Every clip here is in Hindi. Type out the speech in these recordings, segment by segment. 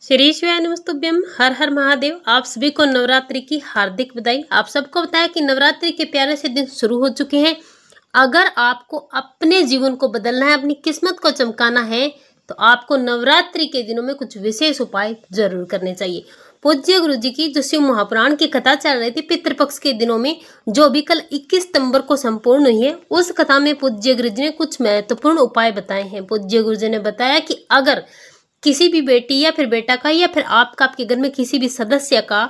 श्री शिवाय नमस्तुभ्यम। हर हर महादेव। आप सभी को नवरात्रि की हार्दिक बधाई। आप सबको बताया कि नवरात्रि के प्यारे से दिन शुरू हो चुके हैं। अगर आपको अपने जीवन को बदलना है, अपनी किस्मत को चमकाना है, तो आपको नवरात्रि के दिनों में कुछ विशेष उपाय जरूर करने चाहिए। पूज्य गुरु जी की जो शिव महापुराण की कथा चल रही थी पितृपक्ष के दिनों में, जो भी कल 21 सितंबर को संपूर्ण हुई है, उस कथा में पूज्य गुरु जी ने कुछ महत्वपूर्ण उपाय बताए हैं। पूज्य गुरु जी ने बताया कि अगर किसी भी बेटी या फिर बेटा का या फिर आपका आपके घर में किसी भी सदस्य का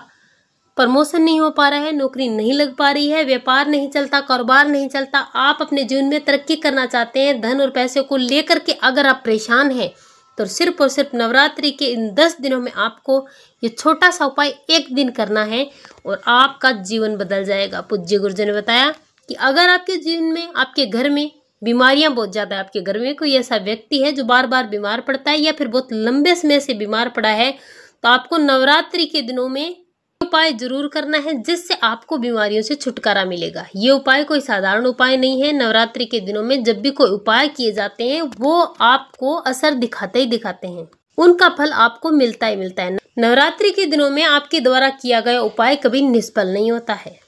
प्रमोशन नहीं हो पा रहा है, नौकरी नहीं लग पा रही है, व्यापार नहीं चलता, कारोबार नहीं चलता, आप अपने जीवन में तरक्की करना चाहते हैं, धन और पैसे को लेकर के अगर आप परेशान हैं, तो सिर्फ और सिर्फ नवरात्रि के इन 10 दिनों में आपको ये छोटा सा उपाय एक दिन करना है और आपका जीवन बदल जाएगा। पूज्य गुरु जी ने बताया कि अगर आपके जीवन में, आपके घर में बीमारियां बहुत ज्यादा है, आपके घर में कोई ऐसा व्यक्ति है जो बार बार बीमार पड़ता है या फिर बहुत लंबे समय से बीमार पड़ा है, तो आपको नवरात्रि के दिनों में उपाय जरूर करना है जिससे आपको बीमारियों से छुटकारा मिलेगा। ये उपाय कोई साधारण उपाय नहीं है। नवरात्रि के दिनों में जब भी कोई उपाय किए जाते हैं वो आपको असर दिखाते ही दिखाते हैं, उनका फल आपको मिलता ही मिलता है। नवरात्रि के दिनों में आपके द्वारा किया गया उपाय कभी निष्फल नहीं होता है।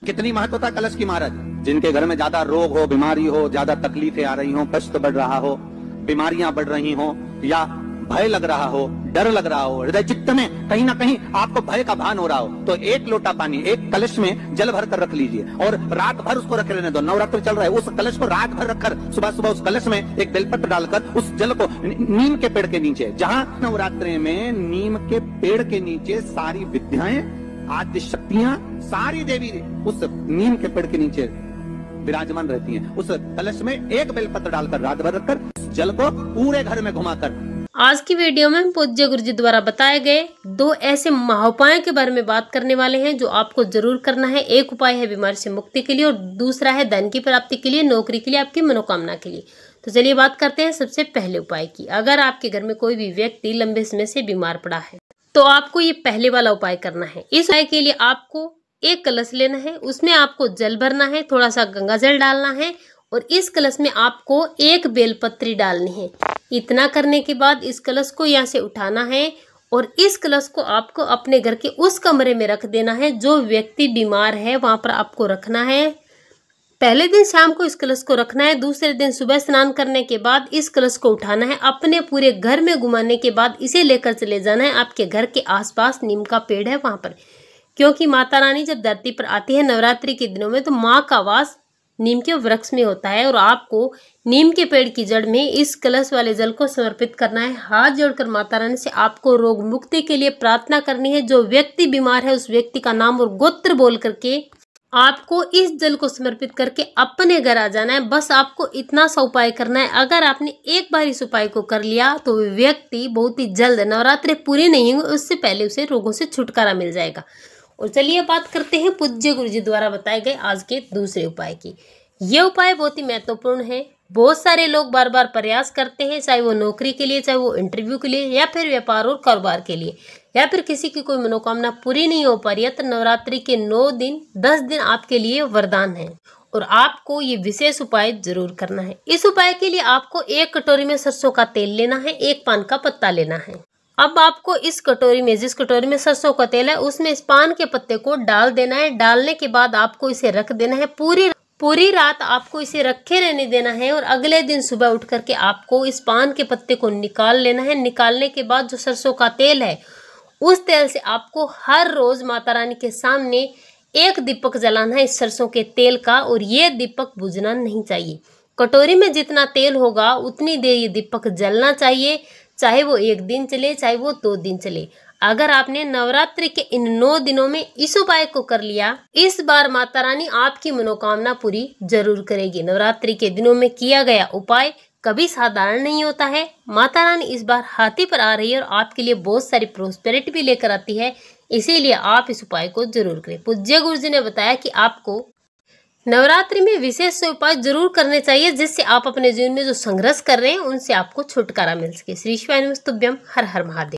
कितनी महत्वता कलश की महाराज। जिनके घर में ज्यादा रोग हो, बीमारी हो, ज्यादा तकलीफें आ रही हो, कष्ट बढ़ रहा हो, बीमारियां बढ़ रही हो, या भय लग रहा हो, डर लग रहा हो, हृदय चित्त में कहीं ना कहीं आपको भय का भान हो रहा हो, तो एक लोटा पानी एक कलश में जल भर कर रख लीजिए और रात भर उसको रखे रहने दो। नवरात्र चल रहा है, उस कलश को रात भर रखकर सुबह सुबह उस कलश में एक बेलपत्र डालकर उस जल को नीम के पेड़ के नीचे, जहां नवरात्रि में नीम के पेड़ के नीचे सारी विद्याएं, आदि शक्तियां, सारी देवी उस नीम के पेड़ के नीचे विराजमान रहती हैं। उस कलश में एक बेलपत्र डालकर रात भर रखकर उस जल को पूरे घर में घुमाकर। आज की वीडियो में पूज्य गुरु जी द्वारा बताए गए 2 ऐसे महाउपायों के बारे में बात करने वाले हैं जो आपको जरूर करना है। एक उपाय है बीमारी से मुक्ति के लिए और दूसरा है धन की प्राप्ति के लिए, नौकरी के लिए, आपकी मनोकामना के लिए। तो चलिए बात करते हैं सबसे पहले उपाय की। अगर आपके घर में कोई भी व्यक्ति लंबे समय से बीमार पड़ा है तो आपको ये पहले वाला उपाय करना है। इस उपाय के लिए आपको एक कलश लेना है, उसमें आपको जल भरना है, थोड़ा सा गंगा जल डालना है और इस कलश में आपको एक बेलपत्री डालनी है। इतना करने के बाद इस कलश को यहाँ से उठाना है और इस कलश को आपको अपने घर के उस कमरे में रख देना है जो व्यक्ति बीमार है, वहां पर आपको रखना है। पहले दिन शाम को इस कलश को रखना है, दूसरे दिन सुबह स्नान करने के बाद इस कलश को उठाना है, अपने पूरे घर में घुमाने के बाद इसे लेकर चले जाना है आपके घर के आसपास नीम का पेड़ है वहां पर। क्योंकि माता रानी जब धरती पर आती है नवरात्रि के दिनों में तो माँ का वास नीम के वृक्ष में होता है और आपको नीम के पेड़ की जड़ में इस कलश वाले जल को समर्पित करना है। हाथ जोड़कर माता रानी से आपको रोग मुक्ति के लिए प्रार्थना करनी है। जो व्यक्ति बीमार है उस व्यक्ति का नाम और गोत्र बोल करके आपको इस जल को समर्पित करके अपने घर आ जाना है। बस आपको इतना सा उपाय करना है। अगर आपने एक बार इस उपाय को कर लिया तो व्यक्ति बहुत ही जल्द, नवरात्रि पूरी नहीं होंगे उससे पहले उसे रोगों से छुटकारा मिल जाएगा। और चलिए बात करते हैं पूज्य गुरु जी द्वारा बताए गए आज के दूसरे उपाय की। यह उपाय बहुत ही महत्वपूर्ण है। बहुत सारे लोग बार बार प्रयास करते हैं, चाहे वो नौकरी के लिए, चाहे वो इंटरव्यू के लिए, या फिर व्यापार और कारोबार के लिए, या फिर किसी की कोई मनोकामना पूरी नहीं हो पा रही है, तो नवरात्रि के 9 दिन 10 दिन आपके लिए वरदान है और आपको ये विशेष उपाय जरूर करना है। इस उपाय के लिए आपको एक कटोरी में सरसों का तेल लेना है, एक पान का पत्ता लेना है। अब आपको इस कटोरी में, जिस कटोरी में सरसों का तेल है, उसमें इस पान के पत्ते को डाल देना है। डालने के बाद आपको इसे रख देना है। पूरी रात आपको इसे रखे रहने देना है और अगले दिन सुबह उठ करके आपको इस पान के पत्ते को निकाल लेना है। निकालने के बाद जो सरसों का तेल है उस तेल से आपको हर रोज माता रानी के सामने एक दीपक जलाना है इस सरसों के तेल का, और ये दीपक बुझना नहीं चाहिए। कटोरी में जितना तेल होगा उतनी देर ये दीपक जलना चाहिए, चाहे वो 1 दिन चले, चाहे वो 2 दिन चले। अगर आपने नवरात्रि के इन 9 दिनों में इस उपाय को कर लिया, इस बार माता रानी आपकी मनोकामना पूरी जरूर करेगी। नवरात्रि के दिनों में किया गया उपाय कभी साधारण नहीं होता है। माता रानी इस बार हाथी पर आ रही है और आपके लिए बहुत सारी प्रोस्पेरिटी भी लेकर आती है, इसीलिए आप इस उपाय को जरूर करें। पूज्य गुरु जी ने बताया कि आपको नवरात्रि में विशेष उपाय जरूर करने चाहिए जिससे आप अपने जीवन में जो संघर्ष कर रहे हैं उनसे आपको छुटकारा मिल सके। श्री शिवाय नमस्तुभ्यम। हर हर महादेव।